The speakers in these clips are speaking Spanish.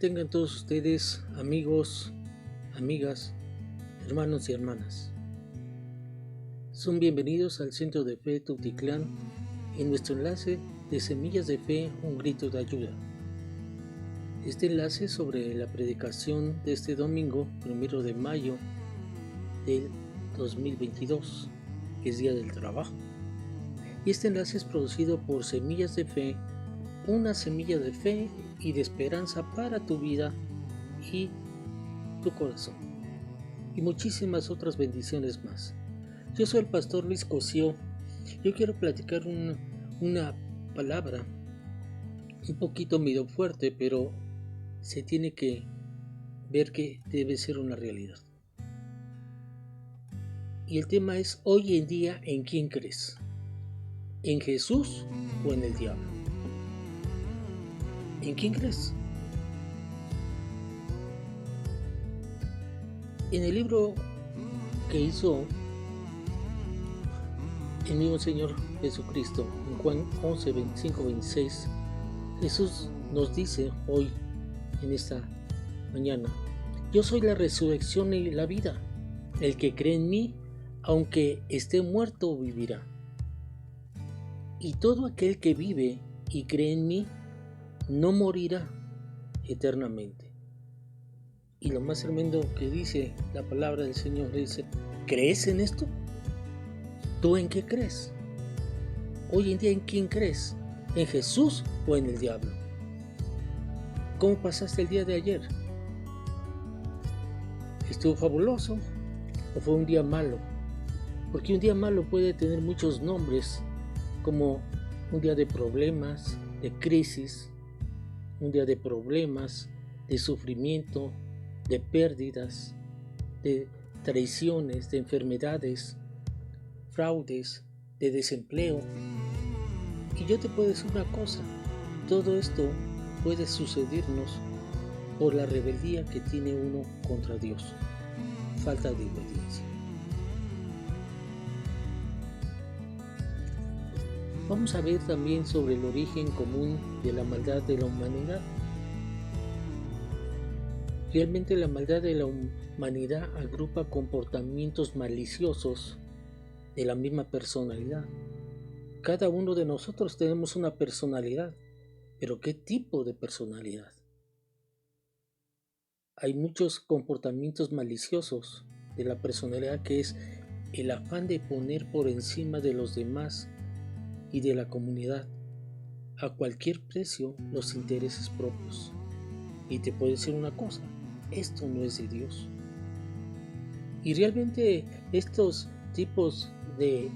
tengan todos ustedes, amigos, amigas, hermanos y hermanas. Son bienvenidos al Centro de Fe Tultitlán en nuestro enlace de Semillas de Fe, un grito de ayuda. Este enlace sobre la predicación de este domingo, 1 de mayo del 2022, que es Día del Trabajo. Y este enlace es producido por Semillas de Fe, una semilla de fe y de esperanza para tu vida y tu corazón. Y muchísimas otras bendiciones más. Yo soy el pastor Luis Cosío. Yo quiero platicar una palabra un poquito medio fuerte, pero se tiene que ver que debe ser una realidad. Y el tema es: hoy en día, ¿en quién crees? ¿En Jesús o en el diablo? ¿En quién crees? En el libro que hizo el mismo Señor Jesucristo, en Juan 11, 25, 26, Jesús nos dice hoy, en esta mañana: yo soy la resurrección y la vida. El que cree en mí, aunque esté muerto, vivirá. Y todo aquel que vive y cree en mí, no morirá eternamente. Y lo más tremendo que dice la palabra del Señor, dice: ¿crees en esto? ¿Tú en qué crees? Hoy en día, ¿en quién crees? ¿En Jesús o en el diablo? ¿Cómo pasaste el día de ayer? ¿Estuvo fabuloso o fue un día malo? Porque un día malo puede tener muchos nombres, como un día de problemas, de crisis, un día de problemas, de sufrimiento, de pérdidas, de traiciones, de enfermedades, fraudes, de desempleo. Y yo te puedo decir una cosa: todo esto puede sucedernos por la rebeldía que tiene uno contra Dios, falta de obediencia. Vamos a ver también sobre el origen común de la maldad de la humanidad. Realmente la maldad de la humanidad agrupa comportamientos maliciosos de la misma personalidad. Cada uno de nosotros tenemos una personalidad, pero ¿qué tipo de personalidad? Hay muchos comportamientos maliciosos de la personalidad, que es el afán de poner por encima de los demás y de la comunidad a cualquier precio los intereses propios. Y te puedo decir una cosa: esto no es de Dios. Y realmente estos tipos de,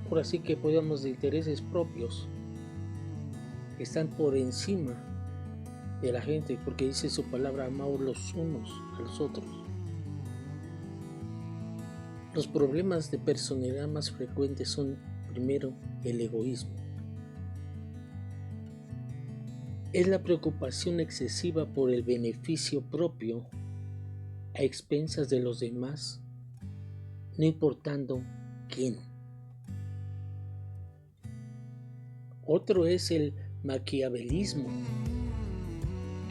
por así que podamos, de intereses propios están por encima de la gente, porque dice su palabra: amaos los unos a los otros. Los problemas de personalidad más frecuentes son, primero, el egoísmo. Es la preocupación excesiva por el beneficio propio a expensas de los demás, no importando quién. Otro es el maquiavelismo,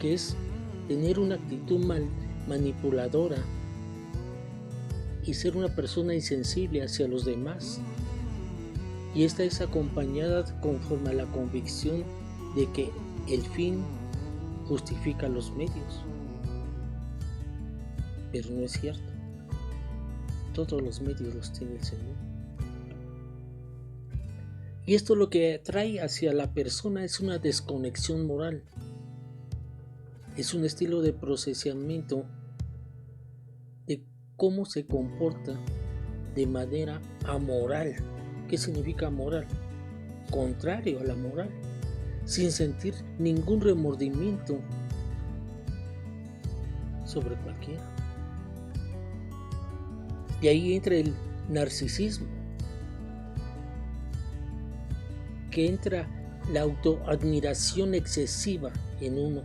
que es tener una actitud manipuladora y ser una persona insensible hacia los demás. Y esta es acompañada conforme a la convicción de que el fin justifica los medios. Pero no es cierto. Todos los medios los tiene el Señor. Y esto lo que trae hacia la persona es una desconexión moral. Es un estilo de procesamiento de cómo se comporta de manera amoral. ¿Qué significa amoral? Contrario a la moral, sin sentir ningún remordimiento sobre cualquiera. Y ahí entra el narcisismo, que entra la autoadmiración excesiva en uno.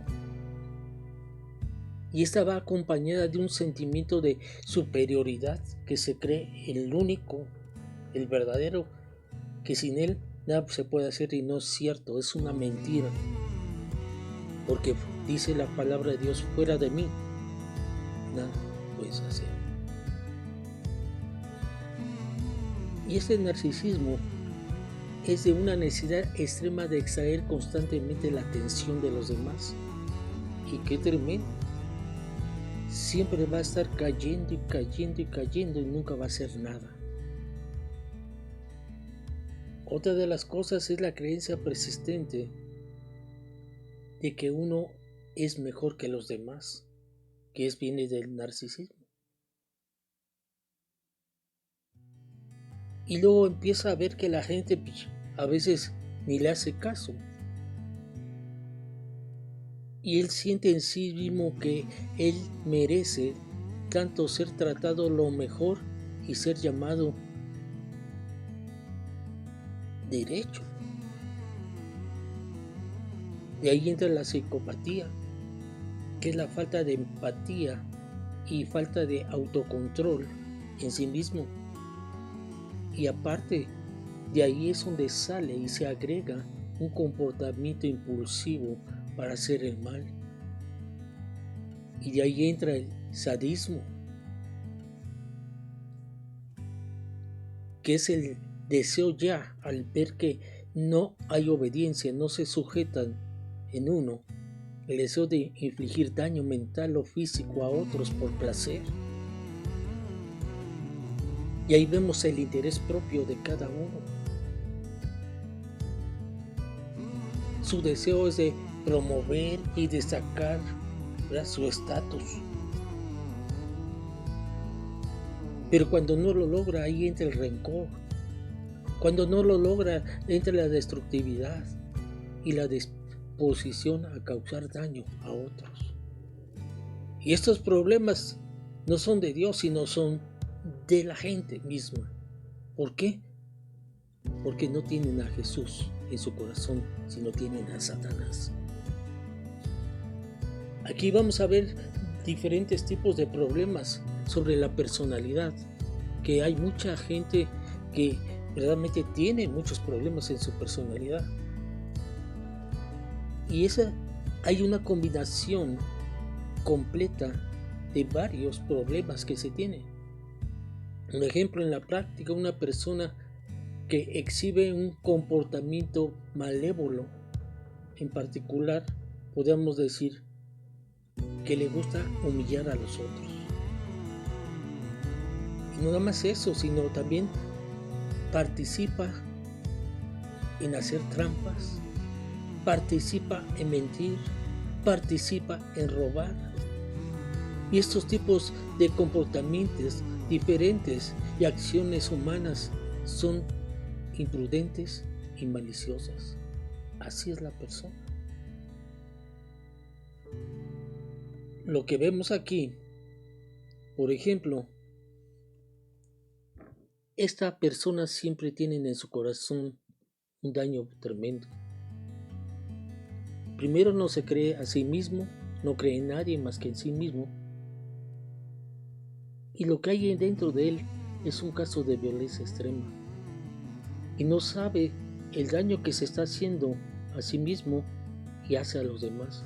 Y esta va acompañada de un sentimiento de superioridad, que se cree el único, el verdadero, que sin él nada se puede hacer, y no es cierto, es una mentira. porque dice la palabra de Dios, fuera de mí, nada puedes hacer. Y este narcisismo es de una necesidad extrema de extraer constantemente la atención de los demás. Y qué tremendo. Siempre va a estar cayendo y cayendo y cayendo y nunca va a hacer nada. Otra de las cosas es la creencia persistente de que uno es mejor que los demás, que viene del narcisismo. Y luego empieza a ver que la gente a veces ni le hace caso. Y él siente en sí mismo que él merece tanto ser tratado lo mejor y ser llamado derecho. De ahí entra la psicopatía, que es la falta de empatía y falta de autocontrol en sí mismo. Y aparte, de ahí es donde sale y se agrega un comportamiento impulsivo para hacer el mal. Y de ahí entra el sadismo, que es el deseo ya al ver que no hay obediencia, no se sujetan en uno, el deseo de infligir daño mental o físico a otros por placer. Y ahí vemos el interés propio de cada uno. Su deseo es de promover y destacar, ¿verdad?, su estatus. Pero cuando no lo logra, ahí entra el rencor. Cuando no lo logra, entra la destructividad y la disposición a causar daño a otros. Y estos problemas no son de Dios, sino son de la gente misma. ¿Por qué? Porque no tienen a Jesús en su corazón, sino tienen a Satanás. Aquí vamos a ver diferentes tipos de problemas sobre la personalidad, que hay mucha gente que verdaderamente tiene muchos problemas en su personalidad. Y hay una combinación completa de varios problemas que se tienen. Un ejemplo en la práctica, una persona que exhibe un comportamiento malévolo, en particular, podemos decir que le gusta humillar a los otros. Y no nada más eso, sino también participa en hacer trampas, participa en mentir, participa en robar. Y estos tipos de comportamientos diferentes y acciones humanas son imprudentes y maliciosas. Así es la persona. Lo que vemos aquí, por ejemplo, esta persona siempre tiene en su corazón un daño tremendo. Primero, no se cree a sí mismo, no cree en nadie más que en sí mismo. Y lo que hay dentro de él es un caso de violencia extrema. Y no sabe el daño que se está haciendo a sí mismo y hace a los demás.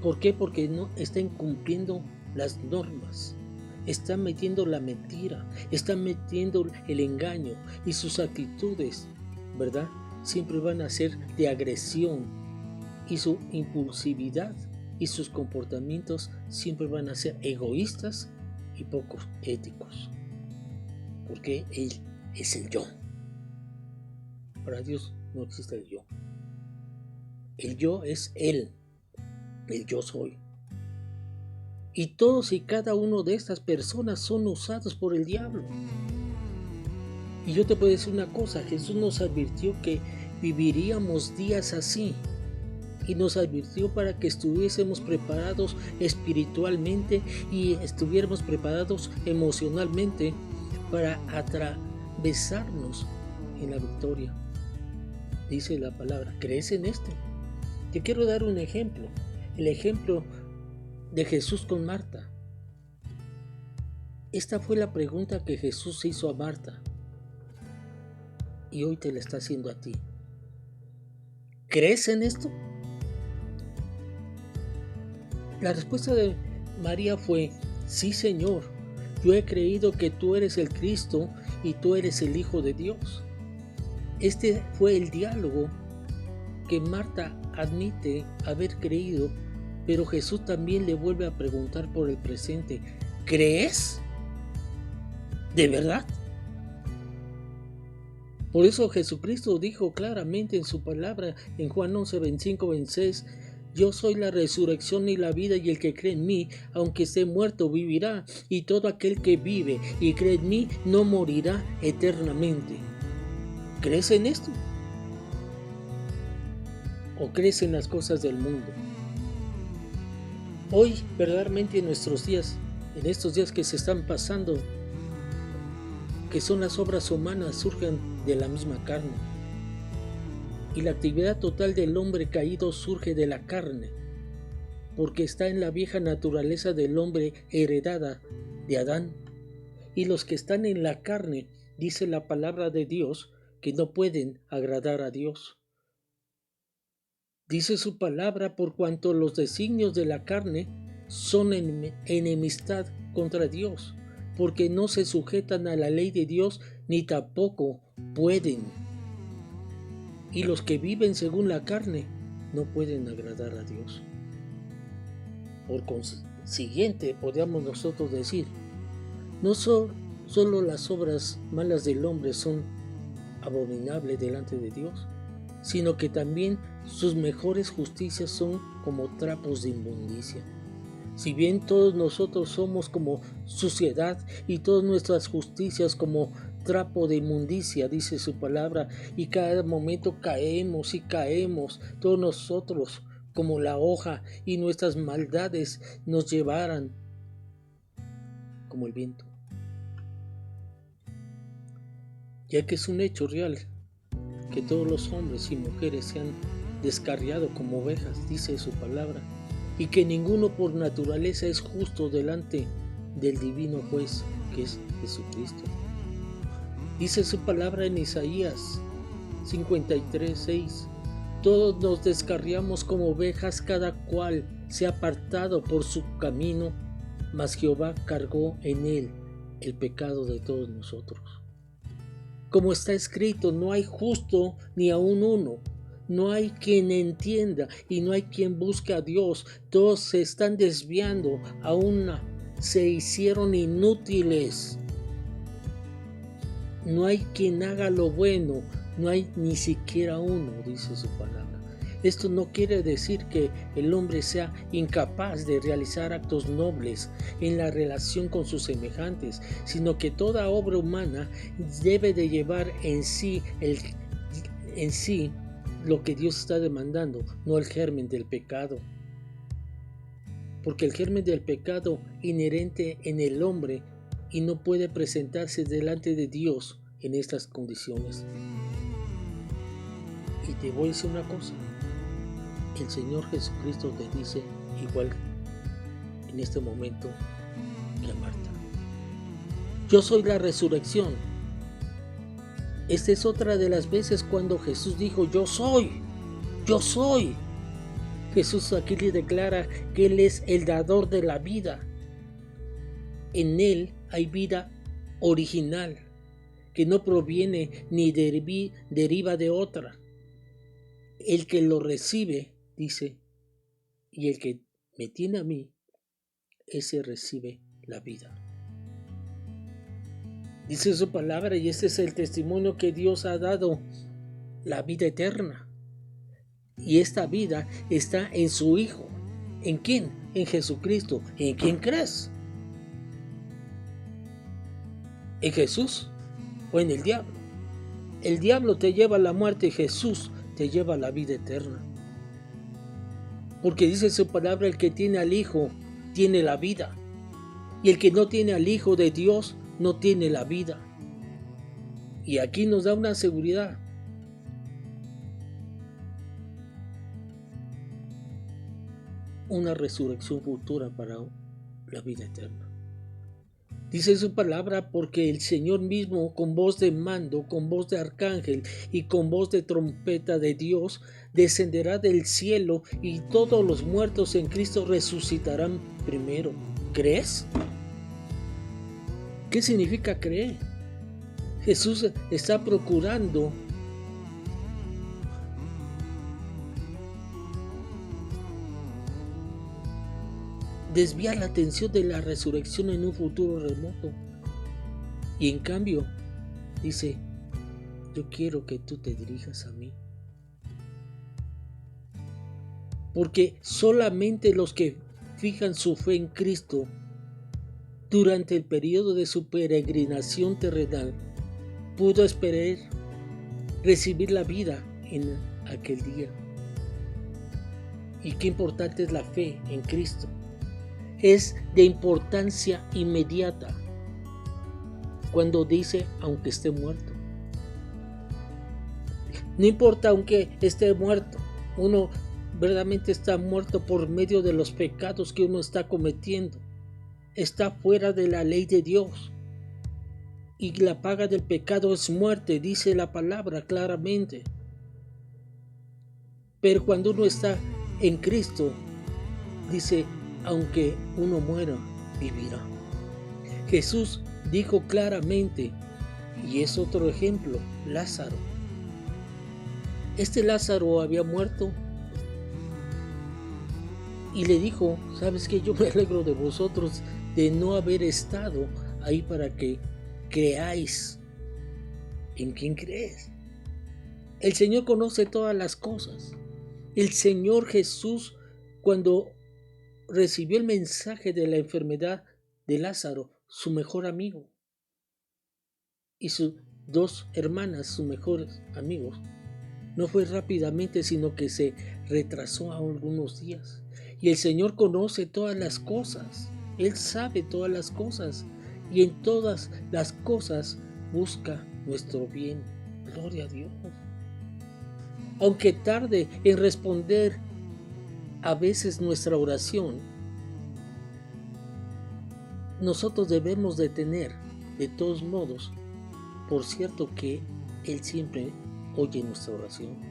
¿Por qué? Porque no está incumpliendo las normas, está metiendo la mentira, está metiendo el engaño, y sus actitudes, ¿verdad?, siempre van a ser de agresión, y su impulsividad y sus comportamientos siempre van a ser egoístas y poco éticos, porque él es el yo. Para Dios no existe el yo. El yo es él, el yo soy. Y todos y cada uno de estas personas son usados por el diablo. Y yo te puedo decir una cosa, Jesús nos advirtió que viviríamos días así. Y nos advirtió para que estuviésemos preparados espiritualmente y estuviéramos preparados emocionalmente para atravesarnos en la victoria. Dice la palabra, ¿crees en esto? Te quiero dar un ejemplo. El ejemplo de Jesús con Marta. Esta fue la pregunta que Jesús hizo a Marta. Y hoy te la está haciendo a ti. ¿Crees en esto? La respuesta de María fue: sí, Señor, yo he creído que tú eres el Cristo y tú eres el Hijo de Dios. Este fue el diálogo que Marta admite haber creído, pero Jesús también le vuelve a preguntar por el presente: ¿crees? ¿De verdad? Por eso Jesucristo dijo claramente en su palabra en Juan 11, 25, 26: yo soy la resurrección y la vida, y el que cree en mí, aunque esté muerto, vivirá, y todo aquel que vive y cree en mí no morirá eternamente. ¿Crees en esto? ¿O crees en las cosas del mundo? Hoy, verdaderamente, en nuestros días, en estos días que se están pasando, que son las obras humanas, surgen de la misma carne. Y la actividad total del hombre caído surge de la carne, porque está en la vieja naturaleza del hombre heredada de Adán. Y los que están en la carne, dice la palabra de Dios, que no pueden agradar a Dios. Dice su palabra: por cuanto los designios de la carne son enemistad contra Dios, porque no se sujetan a la ley de Dios, ni tampoco pueden. Y los que viven según la carne no pueden agradar a Dios. Por consiguiente, podríamos nosotros decir, no solo las obras malas del hombre son abominables delante de Dios, sino que también sus mejores justicias son como trapos de inmundicia. Si bien todos nosotros somos como suciedad y todas nuestras justicias como trapo de inmundicia, dice su palabra, y cada momento caemos y caemos, todos nosotros como la hoja, y nuestras maldades nos llevarán como el viento. Ya que es un hecho real que todos los hombres y mujeres se han descarriado como ovejas, dice su palabra, y que ninguno por naturaleza es justo delante del divino juez, que es Jesucristo. Dice su palabra en Isaías 53:6: todos nos descarriamos como ovejas, cada cual se ha apartado por su camino, mas Jehová cargó en él el pecado de todos nosotros. Como está escrito, no hay justo ni aun uno, no hay quien entienda y no hay quien busque a Dios. Todos se están desviando, aún se hicieron inútiles. No hay quien haga lo bueno, no hay ni siquiera uno, dice su palabra. Esto no quiere decir que el hombre sea incapaz de realizar actos nobles en la relación con sus semejantes, sino que toda obra humana debe de llevar en sí lo que Dios está demandando, no el germen del pecado. Porque el germen del pecado inherente en el hombre y no puede presentarse delante de Dios en estas condiciones. Y te voy a decir una cosa: el Señor Jesucristo te dice igual en este momento que a Marta: yo soy la resurrección. Esta es otra de las veces cuando Jesús dijo: yo soy. Jesús aquí le declara que Él es el dador de la vida. En Él hay vida original, que no proviene ni deriva de otra. El que lo recibe, dice, y el que me tiene a mí, ese recibe la vida. Dice su palabra, y este es el testimonio que Dios ha dado: la vida eterna. Y esta vida está en su Hijo. ¿En quién? En Jesucristo. ¿En quién crees? ¿En Jesús o en el diablo? El diablo te lleva a la muerte, Jesús te lleva a la vida eterna. Porque dice su palabra: el que tiene al Hijo tiene la vida, y el que no tiene al Hijo de Dios no tiene la vida. Y aquí nos da una seguridad: una resurrección futura para la vida eterna. Dice su palabra, porque el Señor mismo, con voz de mando, con voz de arcángel y con voz de trompeta de Dios, descenderá del cielo y todos los muertos en Cristo resucitarán primero. ¿Crees? ¿Qué significa creer? Jesús está procurando desviar la atención de la resurrección en un futuro remoto. Y en cambio, dice, yo quiero que tú te dirijas a mí. Porque solamente los que fijan su fe en Cristo durante el periodo de su peregrinación terrenal pudo esperar recibir la vida en aquel día. Y qué importante es la fe en Cristo. Es de importancia inmediata cuando dice aunque esté muerto. No importa aunque esté muerto, uno verdaderamente está muerto por medio de los pecados que uno está cometiendo. Está fuera de la ley de Dios. Y la paga del pecado es muerte, dice la palabra claramente. Pero cuando uno está en Cristo, dice, aunque uno muera, vivirá. Jesús dijo claramente, y es otro ejemplo, Lázaro. Este Lázaro había muerto y le dijo, ¿sabes qué? Yo me alegro de vosotros de no haber estado ahí para que creáis en quien crees. El Señor conoce todas las cosas. El Señor Jesús, cuando recibió el mensaje de la enfermedad de Lázaro, su mejor amigo, y sus dos hermanas, sus mejores amigos, no fue rápidamente, sino que se retrasó a algunos días. Y el Señor conoce todas las cosas. Él sabe todas las cosas. Y en todas las cosas busca nuestro bien. Gloria a Dios. Aunque tarde en responder a veces nuestra oración, nosotros debemos de tener, de todos modos, por cierto que Él siempre oye nuestra oración.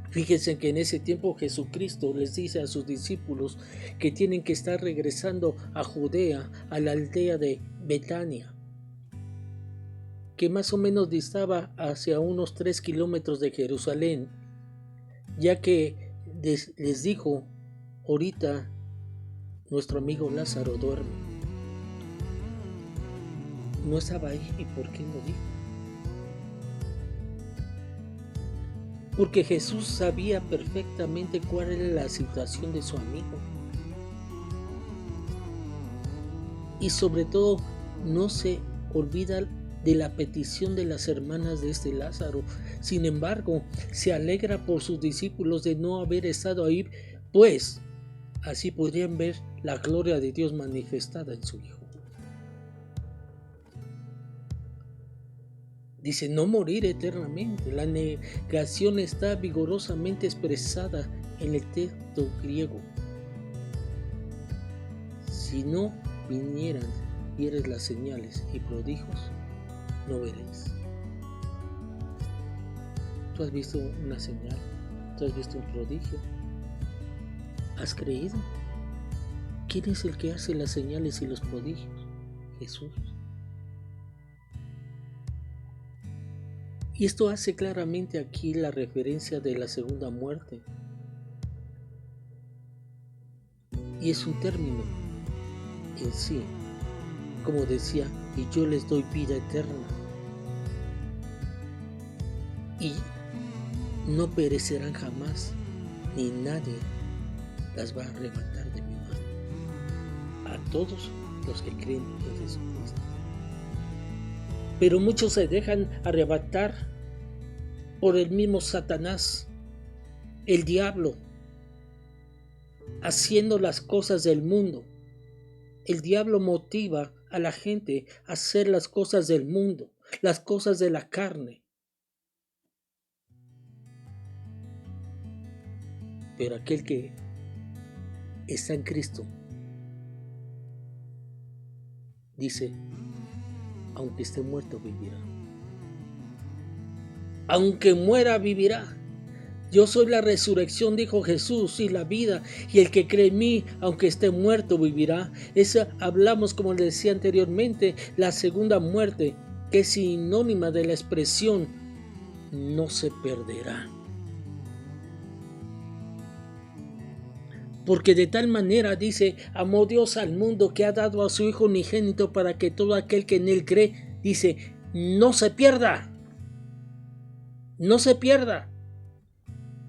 Fíjense que en ese tiempo Jesucristo les dice a sus discípulos que tienen que estar regresando a Judea, a la aldea de Betania, que más o menos distaba hacia unos 3 kilómetros de Jerusalén, ya que les dijo, ahorita nuestro amigo Lázaro duerme. No estaba ahí. ¿Y por qué lo dijo? Porque Jesús sabía perfectamente cuál era la situación de su amigo. Y sobre todo, no se olvida de la petición de las hermanas de este Lázaro. Sin embargo, se alegra por sus discípulos de no haber estado ahí, pues así podrían ver la gloria de Dios manifestada en su Hijo. Dice, no morir eternamente. La negación está vigorosamente expresada en el texto griego. Si no vinieran, vieres las señales y prodigios, no veréis. ¿Tú has visto una señal? ¿Tú has visto un prodigio? ¿Has creído? ¿Quién es el que hace las señales y los prodigios? Jesús. Y esto hace claramente aquí la referencia de la segunda muerte. Y es un término en sí, como decía, y yo les doy vida eterna. Y no perecerán jamás, ni nadie las va a arrebatar de mi mano. A todos los que creen en Jesucristo. Pero muchos se dejan arrebatar por el mismo Satanás, el diablo, haciendo las cosas del mundo. El diablo motiva a la gente a hacer las cosas del mundo, las cosas de la carne. Pero aquel que está en Cristo dice, aunque esté muerto vivirá. Aunque muera vivirá. Yo soy la resurrección, dijo Jesús, y la vida, y el que cree en mí, aunque esté muerto, vivirá. Esa hablamos, como les decía anteriormente, la segunda muerte, que es sinónima de la expresión no se perderá. Porque de tal manera, dice, amó Dios al mundo que ha dado a su Hijo unigénito para que todo aquel que en él cree, dice, no se pierda. No se pierda.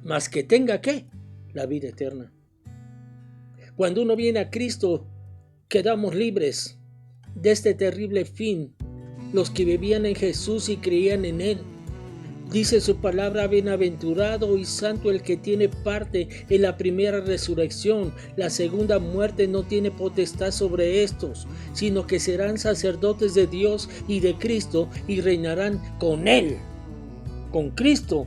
Mas que tenga ¿qué? La vida eterna. Cuando uno viene a Cristo, quedamos libres de este terrible fin. Los que vivían en Jesús y creían en Él. Dice su palabra, bienaventurado y santo el que tiene parte en la primera resurrección. La segunda muerte no tiene potestad sobre estos, sino que serán sacerdotes de Dios y de Cristo y reinarán con Él, con Cristo,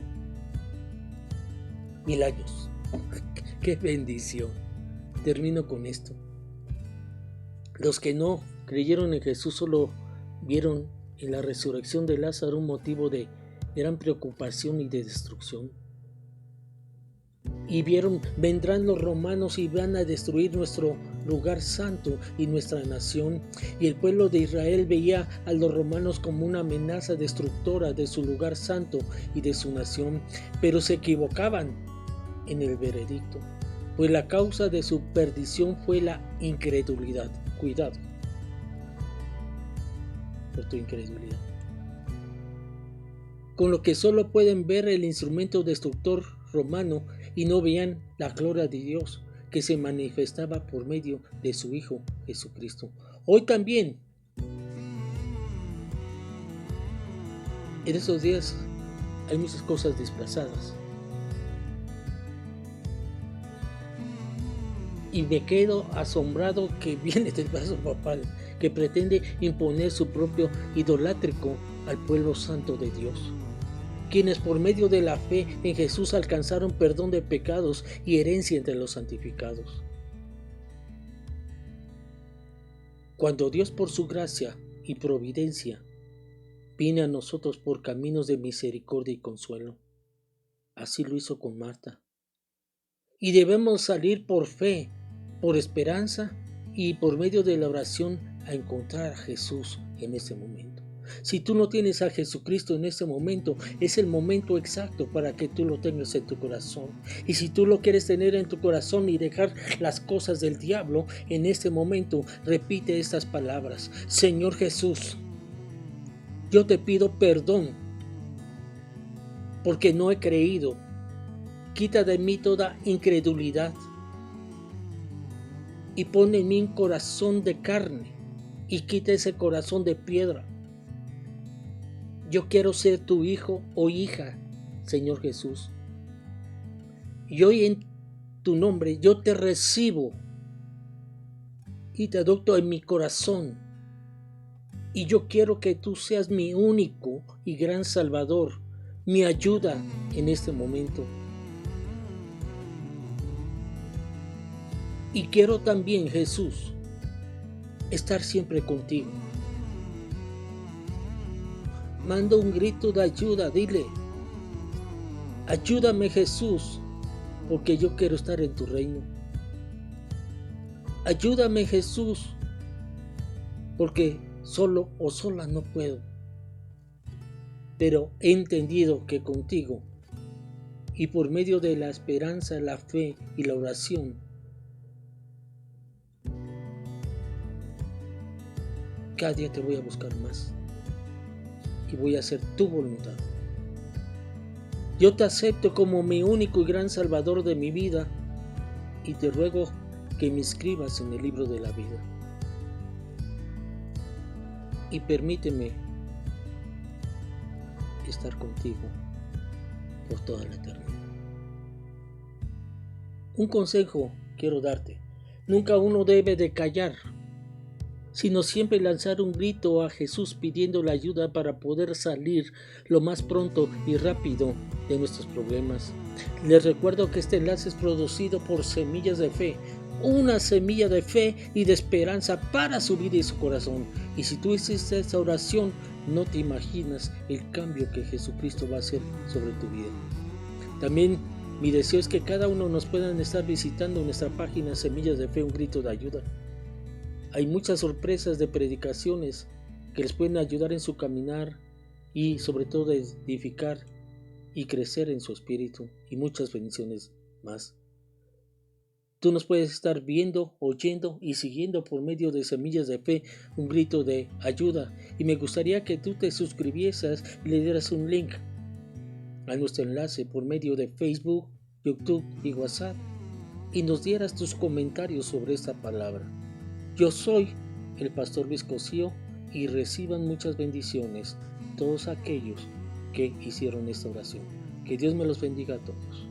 1000 años. ¡Qué bendición! Termino con esto. Los que no creyeron en Jesús solo vieron en la resurrección de Lázaro un motivo de gran preocupación y de destrucción. Y vieron, vendrán los romanos y van a destruir nuestro lugar santo y nuestra nación. Y el pueblo de Israel veía a los romanos como una amenaza destructora de su lugar santo y de su nación. Pero se equivocaban en el veredicto, pues la causa de su perdición fue la incredulidad. Cuidado por tu incredulidad. Con lo que solo pueden ver el instrumento destructor romano y no veían la gloria de Dios que se manifestaba por medio de su Hijo Jesucristo. Hoy también, en esos días, hay muchas cosas desplazadas. Y me quedo asombrado que viene del brazo papal, que pretende imponer su propio idolátrico al pueblo santo de Dios, quienes por medio de la fe en Jesús alcanzaron perdón de pecados y herencia entre los santificados. Cuando Dios por su gracia y providencia viene a nosotros por caminos de misericordia y consuelo, así lo hizo con Marta. Y debemos salir por fe, por esperanza y por medio de la oración a encontrar a Jesús en ese momento. Si tú no tienes a Jesucristo en este momento, es el momento exacto para que tú lo tengas en tu corazón. Y si tú lo quieres tener en tu corazón y dejar las cosas del diablo, en este momento repite estas palabras: Señor Jesús, yo te pido perdón porque no he creído. Quita de mí toda incredulidad y pon en mí un corazón de carne y quita ese corazón de piedra. Yo quiero ser tu hijo o hija, Señor Jesús. Y hoy en tu nombre yo te recibo y te adopto en mi corazón. Y yo quiero que tú seas mi único y gran Salvador, mi ayuda en este momento. Y quiero también, Jesús, estar siempre contigo. Manda un grito de ayuda, dile: ayúdame, Jesús, porque yo quiero estar en tu reino. Ayúdame, Jesús, porque solo o sola no puedo. Pero he entendido que contigo y por medio de la esperanza, la fe y la oración, cada día te voy a buscar más y voy a hacer tu voluntad. Yo te acepto como mi único y gran Salvador de mi vida y te ruego que me inscribas en el libro de la vida. Y permíteme estar contigo por toda la eternidad. Un consejo quiero darte: nunca uno debe de callar, sino siempre lanzar un grito a Jesús pidiendo la ayuda para poder salir lo más pronto y rápido de nuestros problemas. Les recuerdo que este enlace es producido por Semillas de Fe, una semilla de fe y de esperanza para su vida y su corazón. Y si tú hiciste esta oración, no te imaginas el cambio que Jesucristo va a hacer sobre tu vida. También mi deseo es que cada uno nos puedan estar visitando nuestra página Semillas de Fe, un grito de ayuda. Hay muchas sorpresas de predicaciones que les pueden ayudar en su caminar y sobre todo edificar y crecer en su espíritu, y muchas bendiciones más. Tú nos puedes estar viendo, oyendo y siguiendo por medio de Semillas de Fe, un grito de ayuda, y me gustaría que tú te suscribieras y le dieras un link a nuestro enlace por medio de Facebook, YouTube y WhatsApp, y nos dieras tus comentarios sobre esta palabra. Yo soy el pastor Luis Cosío, y reciban muchas bendiciones todos aquellos que hicieron esta oración. Que Dios me los bendiga a todos.